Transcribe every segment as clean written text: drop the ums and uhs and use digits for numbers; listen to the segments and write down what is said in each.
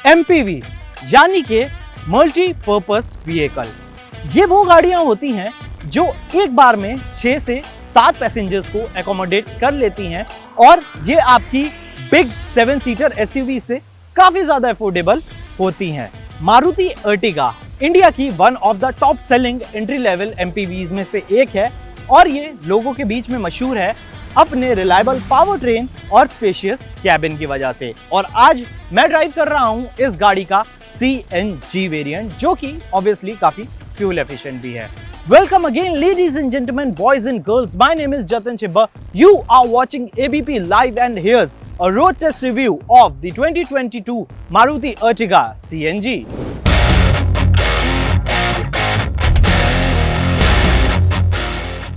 MPV यानी कि multi purpose vehicle. ये वो गाड़ियां होती हैं जो एक बार में 6 से 7 पैसेंजर्स को एकोमोडेट कर लेती हैं और ये आपकी बिग 7 सीटर एसयूवी से काफी ज्यादा अफोर्डेबल होती हैं। मारुति अर्टिगा इंडिया की one of the top selling entry level MPVs में से एक है और ये लोगों के बीच में मशहूर है अपने रिलायबल पावर ट्रेन और स्पेशियस कैबिन की वजह से। और आज मैं ड्राइव कर रहा हूं इस गाड़ी का CNG वेरिएंट, जो कि ऑब्वियसली काफी फ्यूल एफिशिएंट भी है। Welcome again, ladies and gentlemen, boys and girls. My name is Jatin Chibba. You are watching ABP Live, and here's a road test review of the 2022 Maruti Ertiga CNG.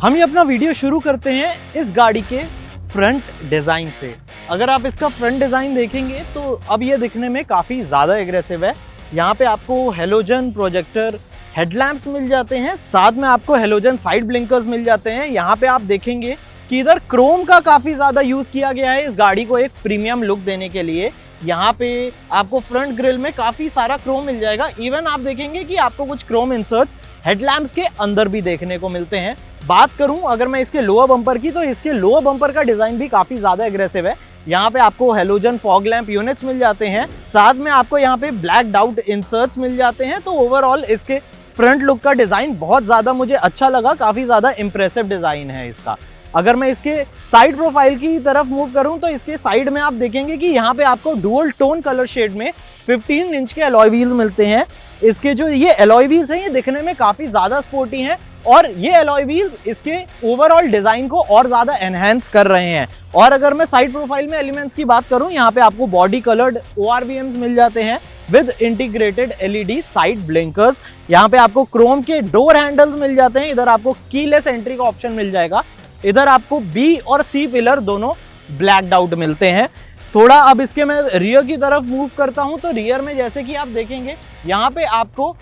हम ये अपना video शुरू करते हैं इस गाड़ी के फ्रंट डिज़ाइन से। अगर आप इसका फ्रंट डिज़ाइन देखेंगे तो अब ये दिखने में काफ़ी ज़्यादा एग्रेसिव है। यहाँ पे आपको हेलोजन प्रोजेक्टर हेडलैम्प्स मिल जाते हैं, साथ में आपको हेलोजन साइड ब्लिंकर्स मिल जाते हैं। यहाँ पे आप देखेंगे कि इधर क्रोम का काफ़ी ज़्यादा यूज़ किया गया है इस गाड़ी को एक प्रीमियम लुक देने के लिए। यहाँ पे आपको फ्रंट ग्रिल में काफ़ी सारा क्रोम मिल जाएगा। इवन आप देखेंगे कि आपको कुछ क्रोम इंसर्ट्स हेडलैम्प्स के अंदर भी देखने को मिलते हैं। बात करूं अगर मैं इसके लोअर बम्पर की, तो इसके लोअर बम्पर का डिज़ाइन भी काफ़ी ज़्यादा एग्रेसिव है। यहाँ पे आपको हेलोजन फॉग लैंप यूनिट्स मिल जाते हैं, साथ में आपको यहाँ पे ब्लैक आउट इंसर्ट्स मिल जाते हैं। तो ओवरऑल इसके फ्रंट लुक का डिज़ाइन बहुत ज़्यादा मुझे अच्छा लगा, काफ़ी ज़्यादा इंप्रेसिव डिज़ाइन है इसका। अगर मैं इसके साइड प्रोफाइल की तरफ मूव करूं तो इसके साइड में आप देखेंगे कि यहाँ पे आपको डुअल टोन कलर शेड में 15 इंच के अलॉय व्हील्स मिलते हैं। इसके जो ये अलॉय व्हील्स हैं ये दिखने में काफ़ी ज़्यादा स्पोर्टी हैं और ये अलॉय व्हील्स इसके ओवरऑल डिज़ाइन को और ज़्यादा एनहेंस कर रहे हैं। और अगर मैं साइड प्रोफाइल में एलिमेंट्स की बात करूँ, यहाँ पे आपको बॉडी कलर्ड ORVMs मिल जाते हैं with integrated LED side blinkers. यहाँ पे आपको क्रोम के डोर हैंडल्स मिल जाते हैं। इधर आपको कीलेस एंट्री का ऑप्शन मिल जाएगा। इधर आपको B और C पिलर दोनों ब्लैक्ड आउट मिलते हैं। थोड़ा अब इसके मैं रियर की तरफ मूव करता हूं तो रियर में जैसे कि आप देखेंगे यहाँ पे आपको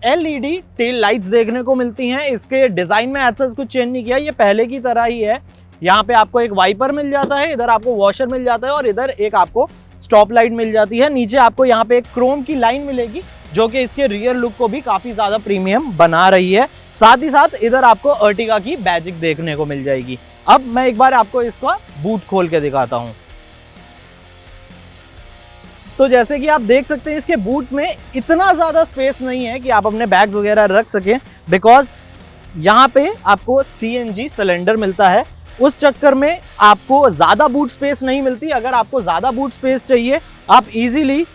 LED टेल लाइट्स देखने को मिलती हैं। इसके डिज़ाइन में ऐसा कुछ चेंज नहीं किया, ये पहले की तरह ही है। यहाँ पे आपको एक वाइपर मिल जाता है, इधर आपको वॉशर मिल जाता है और इधर एक आपको स्टॉप लाइट मिल जाती है। नीचे आपको यहाँ पे एक क्रोम की लाइन मिलेगी जो कि इसके रियर लुक को भी काफ़ी ज़्यादा प्रीमियम बना रही है। साथ ही साथ इधर आपको अर्टिगा की बैजिक देखने को मिल जाएगी। अब मैं एक बार आपको इसका बूट खोल के दिखाता हूं। तो जैसे कि आप देख सकते हैं इसके बूट में इतना ज़्यादा स्पेस नहीं है कि आप अपने बैग्स वगैरह रख सकें, बिकॉज यहाँ पे आपको CNG सिलेंडर मिलता है। उस चक्कर में आपको ज़्यादा बूट स्पेस नहीं मिलती। अगर आपको ज़्यादा बूट स्पेस चाहिए, आप इजीली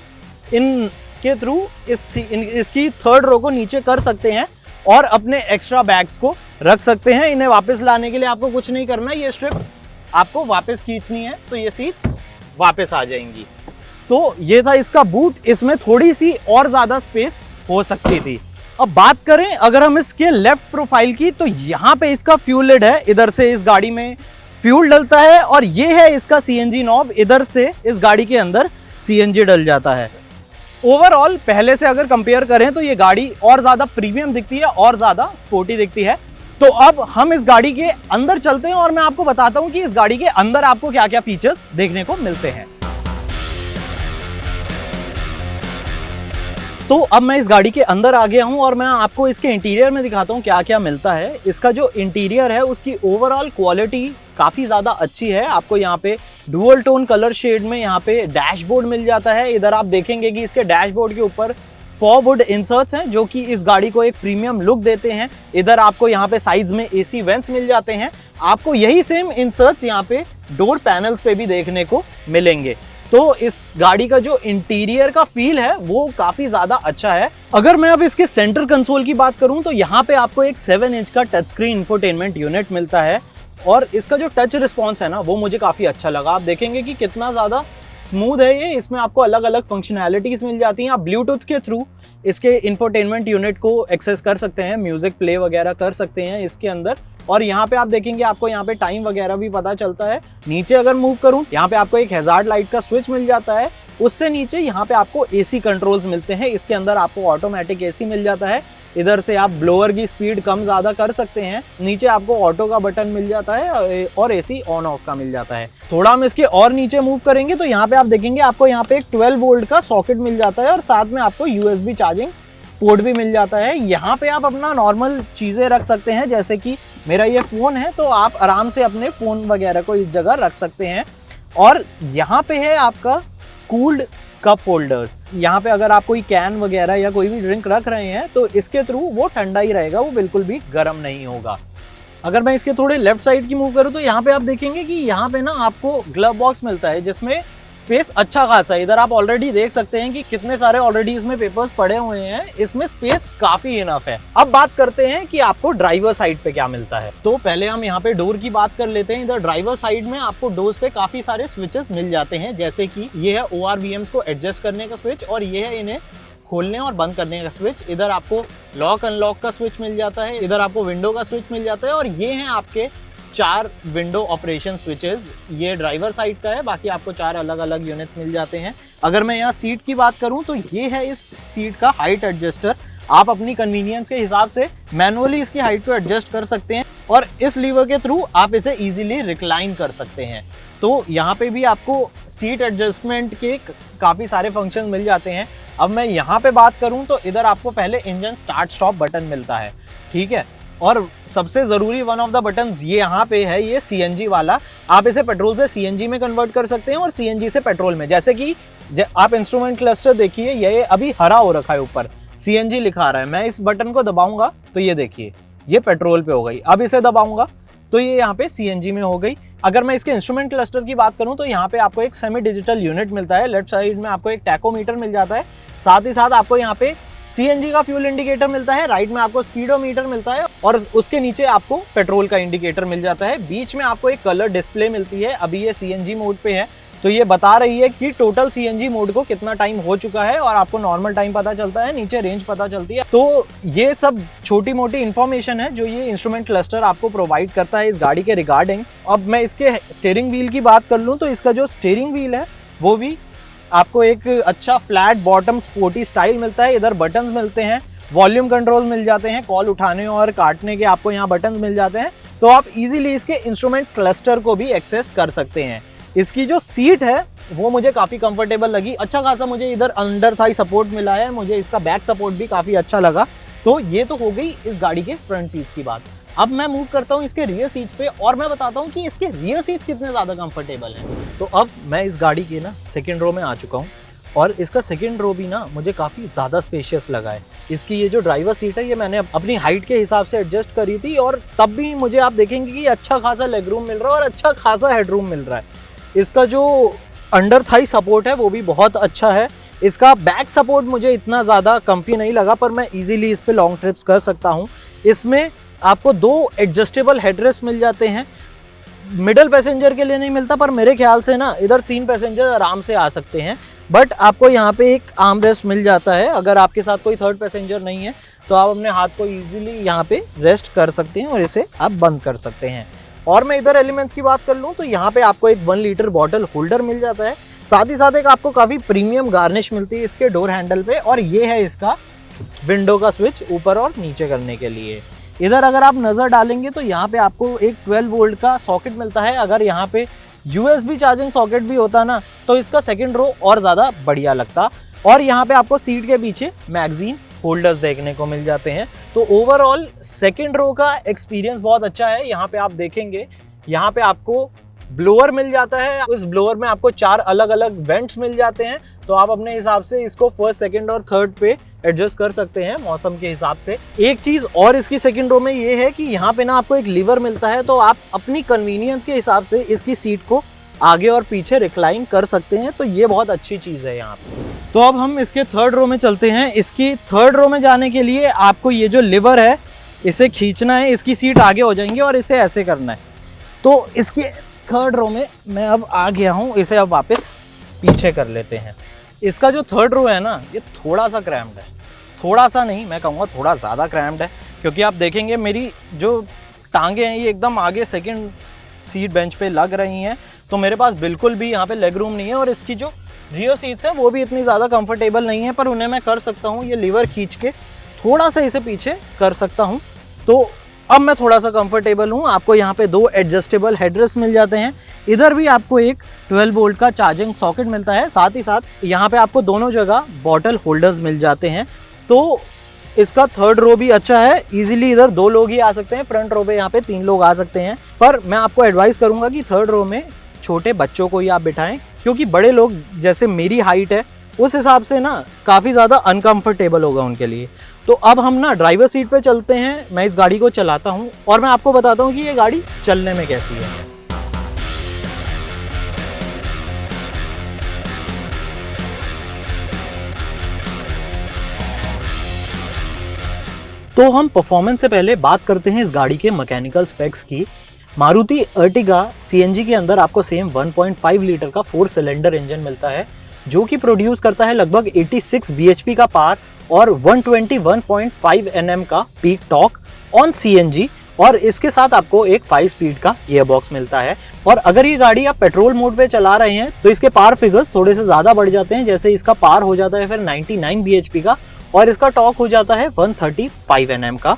इनके थ्रू इसकी थर्ड रो को नीचे कर सकते हैं और अपने एक्स्ट्रा बैग्स को रख सकते हैं। इन्हें वापस लाने के लिए आपको कुछ नहीं करना है, ये स्ट्रिप आपको वापस खींचनी है तो ये सीट वापस आ जाएंगी। तो ये था इसका बूट, इसमें थोड़ी सी और ज़्यादा स्पेस हो सकती थी। अब बात करें अगर हम इसके लेफ्ट प्रोफाइल की, तो यहाँ पे इसका फ्यूल लिड है। इधर से इस गाड़ी में फ्यूल डलता है और ये है इसका CNG नॉब। इधर से इस गाड़ी के अंदर CNG डल जाता है। ओवरऑल पहले से अगर कंपेयर करें तो ये गाड़ी और ज़्यादा प्रीमियम दिखती है और ज़्यादा स्पोर्टी दिखती है। तो अब हम इस गाड़ी के अंदर चलते हैं और मैं आपको बताता हूँ कि इस गाड़ी के अंदर आपको क्या क्या फीचर्स देखने को मिलते हैं। तो अब मैं इस गाड़ी के अंदर आ गया हूं और मैं आपको इसके इंटीरियर में दिखाता हूं क्या क्या मिलता है। इसका जो इंटीरियर है उसकी ओवरऑल क्वालिटी काफ़ी ज़्यादा अच्छी है। आपको यहाँ पे डुअल टोन कलर शेड में यहाँ पे डैशबोर्ड मिल जाता है। इधर आप देखेंगे कि इसके डैशबोर्ड के ऊपर फॉरवुड इंसर्ट्स हैं जो कि इस गाड़ी को एक प्रीमियम लुक देते हैं। इधर आपको यहाँ पे साइड्स में AC वेंट्स मिल जाते हैं। आपको यही सेम इंसर्ट्स यहाँ पे डोर पैनल्स पे भी देखने को मिलेंगे। तो इस गाड़ी का जो इंटीरियर का फील है वो काफ़ी ज़्यादा अच्छा है। अगर मैं अब इसके सेंटर कंसोल की बात करूं तो यहाँ पे आपको एक 7 इंच का टच स्क्रीन इंफोटेनमेंट यूनिट मिलता है और इसका जो टच रिस्पॉन्स है ना वो मुझे काफ़ी अच्छा लगा। आप देखेंगे कि कितना ज़्यादा स्मूथ है ये। इसमें आपको अलग अलग फंक्शनैलिटीज़ मिल जाती हैं। आप ब्लूटूथ के थ्रू इसके इंफोटेनमेंट यूनिट को एक्सेस कर सकते हैं, म्यूज़िक प्ले वगैरह कर सकते हैं इसके अंदर। और यहाँ पे आप देखेंगे आपको यहाँ पे टाइम वगैरह भी पता चलता है। नीचे अगर मूव करूँ, यहाँ पे आपको एक हैजार्ड लाइट का स्विच मिल जाता है। उससे नीचे यहाँ पे आपको एसी कंट्रोल्स मिलते हैं। इसके अंदर आपको ऑटोमेटिक एसी मिल जाता है। इधर से आप ब्लोअर की स्पीड कम ज़्यादा कर सकते हैं। नीचे आपको ऑटो का बटन मिल जाता है और एसी ऑन ऑफ का मिल जाता है। थोड़ा हम इसके और नीचे मूव करेंगे तो यहाँ पे आप देखेंगे आपको यहाँ पे एक 12 वोल्ट का सॉकेट मिल जाता है और साथ में आपको USB चार्जिंग पोर्ट भी मिल जाता है। यहाँ पे आप अपना नॉर्मल चीज़ें रख सकते हैं, जैसे कि मेरा ये फ़ोन है तो आप आराम से अपने फ़ोन वगैरह को इस जगह रख सकते हैं। और यहाँ पे है आपका कूल्ड कप होल्डर्स। यहाँ पे अगर आप कोई कैन वगैरह या कोई भी ड्रिंक रख रहे हैं तो इसके थ्रू वो ठंडा ही रहेगा, वो बिल्कुल भी गर्म नहीं होगा। अगर मैं इसके थोड़े लेफ्ट साइड की मूव करूँ तो यहाँ पे आप देखेंगे कि यहाँ पे ना आपको ग्लव बॉक्स मिलता है जिसमें स्पेस अच्छा खासा है। इधर आप ऑलरेडी देख सकते हैं कि कितने सारे ऑलरेडी इसमें पेपर्स पड़े हुए हैं। इसमें स्पेस काफी इनफ है। अब बात करते हैं कि आपको ड्राइवर साइड पे क्या मिलता है। तो पहले हम यहाँ पे डोर की बात कर लेते हैं। इधर ड्राइवर साइड में आपको डोर्स पे काफी सारे स्विचेस मिल जाते हैं, जैसे कि ये है ORVMs को एडजस्ट करने का स्विच और ये है इन्हें खोलने और बंद करने का स्विच। इधर आपको लॉक अनलॉक का स्विच मिल जाता है। इधर आपको विंडो का स्विच मिल जाता है और ये हैं आपके 4 विंडो ऑपरेशन स्विचेस। ये ड्राइवर साइड का है, बाकी आपको 4 अलग अलग यूनिट्स मिल जाते हैं। अगर मैं यहाँ सीट की बात करूँ तो ये है इस सीट का हाइट एडजस्टर। आप अपनी कन्वीनियंस के हिसाब से मैनुअली इसकी हाइट को एडजस्ट कर सकते हैं और इस लीवर के थ्रू आप इसे इजीली रिक्लाइन कर सकते हैं। तो यहाँ पे भी आपको सीट एडजस्टमेंट के काफ़ी सारे फंक्शन मिल जाते हैं। अब मैं यहाँ पे बात करूँ तो इधर आपको पहले इंजन स्टार्ट स्टॉप बटन मिलता है, ठीक है। और सबसे ज़रूरी वन ऑफ द बटन्स ये यहाँ पे है, ये CNG वाला। आप इसे पेट्रोल से CNG में कन्वर्ट कर सकते हैं और CNG से पेट्रोल में। जैसे कि आप इंस्ट्रूमेंट क्लस्टर देखिए, ये अभी हरा हो रखा है, ऊपर CNG लिखा रहा है। मैं इस बटन को दबाऊंगा तो ये देखिए ये पेट्रोल पे हो गई। अब इसे दबाऊंगा तो ये यहाँ पे CNG में हो गई। अगर मैं इसके इंस्ट्रूमेंट क्लस्टर की बात करूँ तो यहाँ पे आपको एक सेमी डिजिटल यूनिट मिलता है। लेफ्ट साइड में आपको एक टैकोमीटर मिल जाता है, साथ ही साथ आपको यहाँ पे CNG का फ्यूल इंडिकेटर मिलता है। राइट में आपको स्पीडोमीटर मिलता है और उसके नीचे आपको पेट्रोल का इंडिकेटर मिल जाता है। बीच में आपको एक कलर डिस्प्ले मिलती है। अभी ये CNG मोड पे है तो ये बता रही है कि टोटल CNG मोड को कितना टाइम हो चुका है और आपको नॉर्मल टाइम पता चलता है, नीचे रेंज पता चलती है। तो ये सब छोटी मोटी इंफॉर्मेशन है जो ये इंस्ट्रूमेंट क्लस्टर आपको प्रोवाइड करता है इस गाड़ी के रिगार्डिंग। अब मैं इसके स्टीयरिंग व्हील की बात कर लूँ तो इसका जो स्टीयरिंग व्हील है वो भी आपको एक अच्छा फ्लैट बॉटम स्पोर्टी स्टाइल मिलता है। इधर बटन्स मिलते हैं, वॉल्यूम कंट्रोल मिल जाते हैं, कॉल उठाने और काटने के आपको यहाँ बटन्स मिल जाते हैं। तो आप इजीली इसके इंस्ट्रूमेंट क्लस्टर को भी एक्सेस कर सकते हैं। इसकी जो सीट है वो मुझे काफ़ी कंफर्टेबल लगी। अच्छा खासा मुझे इधर अंडर थाई सपोर्ट मिला है, मुझे इसका बैक सपोर्ट भी काफ़ी अच्छा लगा। तो ये तो हो गई इस गाड़ी के फ्रंट सीट्स की बात। अब मैं मूव करता हूँ इसके रियर सीट्स पे और मैं बताता हूँ कि इसके रियर सीट्स कितने ज़्यादा कंफर्टेबल हैं। तो अब मैं इस गाड़ी के ना सेकंड रो में आ चुका हूँ और इसका सेकंड रो भी ना मुझे काफ़ी ज़्यादा स्पेशियस लगा है। इसकी ये जो ड्राइवर सीट है ये मैंने अपनी हाइट के हिसाब से एडजस्ट करी थी और तब भी मुझे आप देखेंगे कि अच्छा खासा लेग रूम मिल रहा है और अच्छा खासा हेडरूम मिल रहा है। इसका जो अंडर थाई सपोर्ट है वो भी बहुत अच्छा है। इसका बैक सपोर्ट मुझे इतना ज़्यादा कम्फी नहीं लगा, पर मैं इजीली इस पे लॉन्ग ट्रिप्स कर सकता हूँ। इसमें आपको 2 एडजस्टेबल हेडरेस्ट मिल जाते हैं। मिडल पैसेंजर के लिए नहीं मिलता, पर मेरे ख्याल से ना इधर 3 पैसेंजर आराम से आ सकते हैं। बट आपको यहाँ पे एक आर्म रेस्ट मिल जाता है। अगर आपके साथ कोई थर्ड पैसेंजर नहीं है तो आप अपने हाथ को ईजिली यहाँ पे रेस्ट कर सकते हैं और इसे आप बंद कर सकते हैं। और मैं इधर एलिमेंट्स की बात कर लूँ तो यहाँ पे आपको एक 1 लीटर बॉटल होल्डर मिल जाता है। साथ ही साथ एक आपको काफ़ी प्रीमियम गार्निश मिलती है इसके डोर हैंडल पे और ये है इसका विंडो का स्विच ऊपर और नीचे करने के लिए। इधर अगर आप नज़र डालेंगे तो यहाँ पे आपको एक 12 वोल्ट का सॉकेट मिलता है। अगर यहाँ पे USB चार्जिंग सॉकेट भी होता ना तो इसका सेकंड रो और ज़्यादा बढ़िया लगता। और यहाँ पे आपको सीट के पीछे मैगजीन होल्डर्स देखने को मिल जाते हैं। तो ओवरऑल सेकंड रो का एक्सपीरियंस बहुत अच्छा है। यहाँ पे आप देखेंगे यहाँ पे आपको ब्लोअर मिल जाता है। उस ब्लोअर में आपको 4 अलग अलग वेंट्स मिल जाते हैं। तो आप अपने हिसाब से इसको फर्स्ट, सेकंड और थर्ड पे एडजस्ट कर सकते हैं मौसम के हिसाब से। एक चीज़ और इसकी सेकंड रो में ये है कि यहाँ पे ना आपको एक लीवर मिलता है, तो आप अपनी कन्वीनियंस के हिसाब से इसकी सीट को आगे और पीछे रिक्लाइन कर सकते हैं। तो ये बहुत अच्छी चीज़ है यहाँ पे। तो अब हम इसके थर्ड रो में चलते हैं। इसकी थर्ड रो में जाने के लिए आपको ये जो लीवर है इसे खींचना है, इसकी सीट आगे हो जाएंगी और इसे ऐसे करना है। तो इसकी थर्ड रो में मैं अब आ गया हूँ, इसे अब वापस पीछे कर लेते हैं। इसका जो थर्ड रो है ना ये थोड़ा सा क्रैम्प्ड है, थोड़ा सा नहीं मैं कहूँगा थोड़ा ज़्यादा क्रैम्प्ड है, क्योंकि आप देखेंगे मेरी जो टांगे हैं ये एकदम आगे सेकंड सीट बेंच पे लग रही हैं, तो मेरे पास बिल्कुल भी यहाँ पे लेग रूम नहीं है। और इसकी जो रियर सीट्स हैं वो भी इतनी ज़्यादा कंफर्टेबल नहीं है, पर उन्हें मैं कर सकता हूँ, ये लीवर खींच के थोड़ा सा इसे पीछे कर सकता हूँ, तो अब मैं थोड़ा सा कंफर्टेबल हूँ। आपको यहाँ पे 2 एडजस्टेबल हेडरेस्ट मिल जाते हैं। इधर भी आपको एक 12 वोल्ट का चार्जिंग सॉकेट मिलता है, साथ ही साथ यहाँ पे आपको दोनों जगह बॉटल होल्डर्स मिल जाते हैं। तो इसका थर्ड रो भी अच्छा है, इजीली इधर 2 लोग ही आ सकते हैं, फ्रंट रो पे यहाँ पे 3 लोग आ सकते हैं। पर मैं आपको एडवाइस करूंगा कि थर्ड रो में छोटे बच्चों को ही आप बिठाएं, क्योंकि बड़े लोग जैसे मेरी हाइट है उस हिसाब से ना काफ़ी ज़्यादा अनकंफर्टेबल होगा उनके लिए। तो अब हम ना ड्राइवर सीट पे चलते हैं, मैं इस गाड़ी को चलाता हूँ और मैं आपको बताता हूँ कि ये गाड़ी चलने में कैसी है। तो हम परफॉर्मेंस से पहले बात करते हैं इस गाड़ी के मैकेनिकल स्पेक्स की। मारुति अर्टिगा सीएनजी के अंदर आपको सेम 1.5 लीटर का 4 सिलेंडर इंजन मिलता है, जो कि प्रोड्यूस करता है लगभग 86 bhp का पावर और 121.5 Nm का पीक टॉर्क ऑन सीएनजी। और इसके साथ आपको एक 5 स्पीड का गियर बॉक्स मिलता है। और अगर ये गाड़ी आप पेट्रोल मोड पे चला रहे हैं तो इसके पावर फिगर्स थोड़े से ज़्यादा बढ़ जाते हैं, जैसे इसका पावर हो जाता है फिर 99 bhp का और इसका टॉर्क हो जाता है 135 Nm का।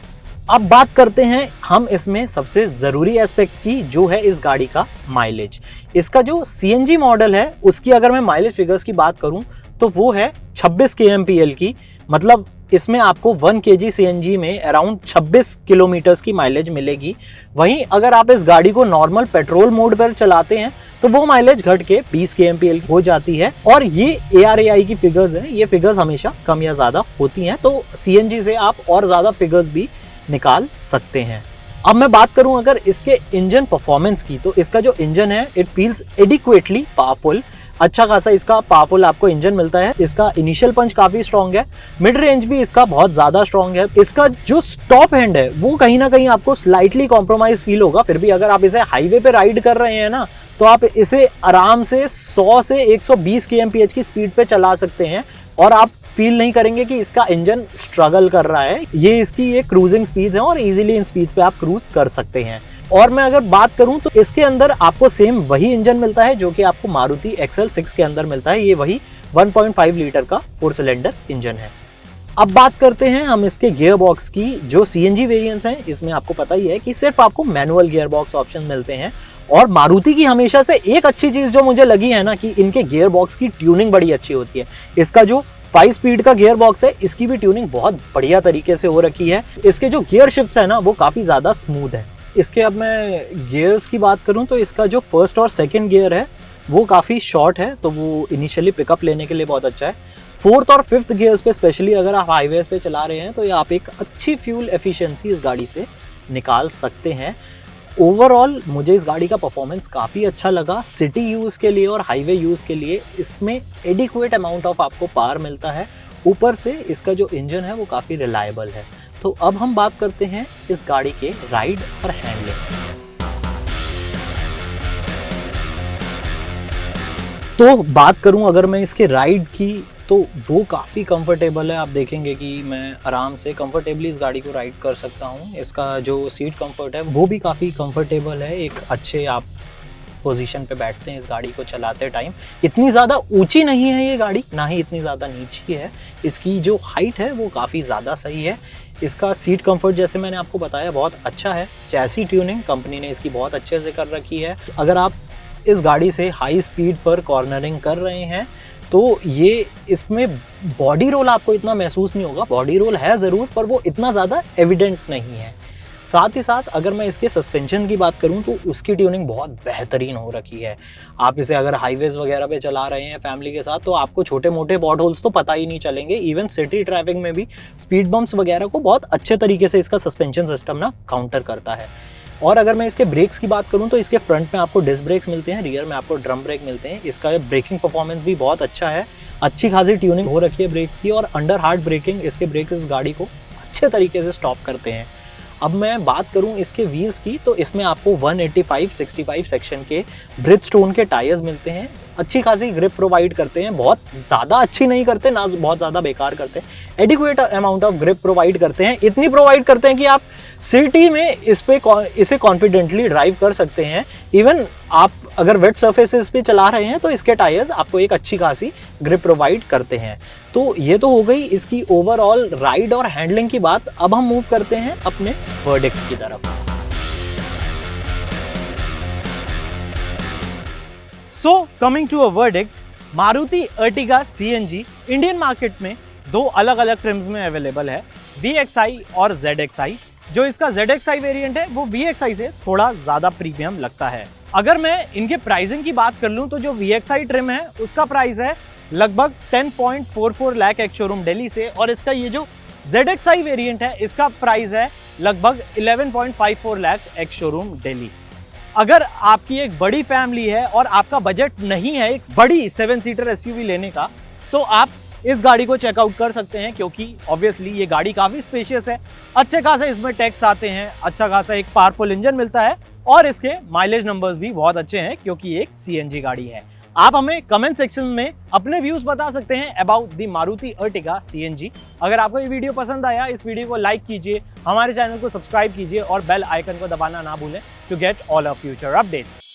अब बात करते हैं हम इसमें सबसे ज़रूरी एस्पेक्ट की, जो है इस गाड़ी का माइलेज। इसका जो सीएनजी मॉडल है उसकी अगर मैं माइलेज फिगर्स की बात करूं तो वो है 26 kmpl की, मतलब इसमें आपको 1 kg सीएनजी में अराउंड 26 किलोमीटर्स की माइलेज मिलेगी। वहीं अगर आप इस गाड़ी को नॉर्मल पेट्रोल मोड पर चलाते हैं तो वो माइलेज घट के 20 kmpl हो जाती है। और ये ARAI की फिगर्स हैं, ये फिगर्स हमेशा कम या ज़्यादा होती हैं, तो सीएनजी से आप और ज़्यादा फिगर्स भी निकाल सकते हैं। अब मैं बात करूं अगर इसके इंजन परफॉर्मेंस की, तो इसका जो इंजन है इट फील्स एडिक्वेटली पावरफुल। अच्छा खासा इसका पावरफुल आपको इंजन मिलता है। इसका इनिशियल पंच काफी स्ट्रॉन्ग है, मिड रेंज भी इसका बहुत ज्यादा स्ट्रॉन्ग है। इसका जो स्टॉप हैंड है वो कहीं ना कहीं आपको स्लाइटली कॉम्प्रोमाइज फील होगा, फिर भी अगर आप इसे हाईवे पे राइड कर रहे हैं ना तो आप इसे आराम से 100 से 120 kmph की स्पीड पे चला सकते हैं और आप फील नहीं करेंगे कि इसका इंजन स्ट्रगल कर रहा है। ये इसकी ये क्रूजिंग स्पीड है और इजीली इन स्पीड पे आप क्रूज कर सकते हैं। और मैं अगर बात करूं तो इसके अंदर आपको सेम वही इंजन मिलता है जो कि आपको मारुति XL6 के अंदर मिलता है। ये वही 1.5 लीटर का 4 सिलेंडर इंजन है। अब बात करते हैं हम इसके गियर बॉक्स की। जो सीएनजी वेरिएंट्स हैं इसमें आपको पता ही है कि सिर्फ आपको मैनुअल गियर बॉक्स ऑप्शन मिलते हैं। और मारुति की हमेशा से एक अच्छी चीज जो मुझे लगी है ना कि इनके गियर बॉक्स की ट्यूनिंग बड़ी अच्छी होती है। इसका जो 5 स्पीड का गियर बॉक्स है इसकी भी ट्यूनिंग बहुत बढ़िया तरीके से हो रखी है। इसके जो गियर शिफ्ट्स है ना वो काफी ज्यादा स्मूथ है। इसके अब मैं गियर्स की बात करूं तो इसका जो फर्स्ट और सेकंड गियर है वो काफ़ी शॉर्ट है, तो वो इनिशियली पिकअप लेने के लिए बहुत अच्छा है। फोर्थ और फिफ्थ गियर्स पे स्पेशली अगर आप हाईवेज पे चला रहे हैं तो ये आप एक अच्छी फ्यूल एफिशिएंसी इस गाड़ी से निकाल सकते हैं। ओवरऑल मुझे इस गाड़ी का परफॉर्मेंस काफ़ी अच्छा लगा। सिटी यूज़ के लिए और हाईवे यूज़ के लिए इसमें एडिक्वेट अमाउंट ऑफ आपको पावर मिलता है। ऊपर से इसका जो इंजन है वो काफ़ी रिलायबल है। तो अब हम बात करते हैं इस गाड़ी के राइड और हैंडलिंग। तो बात करूं अगर मैं इसके राइड की तो वो काफ़ी कंफर्टेबल है। आप देखेंगे कि मैं आराम से कंफर्टेबली इस गाड़ी को राइड कर सकता हूं। इसका जो सीट कंफर्ट है वो भी काफ़ी कंफर्टेबल है। एक अच्छे आप पोजीशन पे बैठते हैं इस गाड़ी को चलाते टाइम। इतनी ज़्यादा ऊंची नहीं है ये गाड़ी, ना ही इतनी ज़्यादा नीची है। इसकी जो हाइट है वो काफ़ी ज़्यादा सही है। इसका सीट कंफर्ट जैसे मैंने आपको बताया बहुत अच्छा है। चैसी ट्यूनिंग कंपनी ने इसकी बहुत अच्छे से कर रखी है। अगर आप इस गाड़ी से हाई स्पीड पर कॉर्नरिंग कर रहे हैं तो ये इसमें बॉडी रोल आपको इतना महसूस नहीं होगा। बॉडी रोल है ज़रूर पर वो इतना ज़्यादा एविडेंट नहीं है। साथ ही साथ अगर मैं इसके सस्पेंशन की बात करूं तो उसकी ट्यूनिंग बहुत बेहतरीन हो रखी है। आप इसे अगर हाईवेज वगैरह पे चला रहे हैं फैमिली के साथ तो आपको छोटे मोटे पॉट होल्स तो पता ही नहीं चलेंगे। इवन सिटी ट्रैफिक में भी स्पीड बम्प्स वगैरह को बहुत अच्छे तरीके से इसका सस्पेंशन सिस्टम ना काउंटर करता है। और अगर मैं इसके ब्रेक्स की बात करूं तो इसके फ्रंट में आपको डिस्क ब्रेक्स मिलते हैं, रियर में आपको ड्रम ब्रेक मिलते हैं। इसका ब्रेकिंग परफॉर्मेंस भी बहुत अच्छा है। अच्छी खासी ट्यूनिंग हो रखी है ब्रेक्स की और अंडर हार्ड ब्रेकिंग इसके ब्रेक इस गाड़ी को अच्छे तरीके से स्टॉप करते हैं। अब मैं बात करूं इसके व्हील्स की तो इसमें आपको 185/65 सेक्शन के ब्रिजस्टोन के टायर्स मिलते हैं। अच्छी खासी ग्रिप प्रोवाइड करते हैं, बहुत ज़्यादा अच्छी नहीं करते ना बहुत ज़्यादा बेकार करते हैं, adequate amount of grip provide करते हैं। इतनी प्रोवाइड करते हैं कि आप सिटी में इसे कॉन्फिडेंटली ड्राइव कर सकते हैं। इवन आप अगर वेट सर्फेसेस पे चला रहे हैं तो इसके टायर्स आपको एक अच्छी खासी ग्रिप प्रोवाइड करते हैं। तो ये तो हो गई इसकी ओवरऑल राइड और हैंडलिंग की बात। अब हम मूव करते हैं अपने वर्डिक्ट की तरफ। So coming to a verdict, Maruti Ertiga CNG Indian market में दो अलग अलग ट्रिम्स में अवेलेबल है, VXI और ZXI। जो इसका ZXI वेरिएंट है वो VXI से थोड़ा ज़्यादा प्रीमियम लगता है। अगर मैं इनके प्राइसिंग की बात कर लूँ तो जो VXI ट्रिम है उसका प्राइस है लगभग 10.44 लाख एक्स शोरूम दिल्ली से, और इसका ये जो ZXI वेरिएंट है इसका प्राइस है लगभग 11.54 लाख एक्स शोरूम दिल्ली। अगर आपकी एक बड़ी फैमिली है और आपका बजट नहीं है एक बड़ी 7 सीटर SUV लेने का, तो आप इस गाड़ी को चेकआउट कर सकते हैं, क्योंकि ऑब्वियसली ये गाड़ी काफ़ी स्पेशियस है, अच्छे खासे इसमें टैक्स आते हैं, अच्छा खासा एक पावरफुल इंजन मिलता है और इसके माइलेज नंबर्स भी बहुत अच्छे हैं क्योंकि एक CNG गाड़ी है। आप हमें कमेंट सेक्शन में अपने व्यूज बता सकते हैं about the Maruti Ertiga CNG। अगर आपको ये वीडियो पसंद आया, इस वीडियो को लाइक कीजिए, हमारे चैनल को सब्सक्राइब कीजिए और बेल आइकन को दबाना ना भूलें to get all of future updates.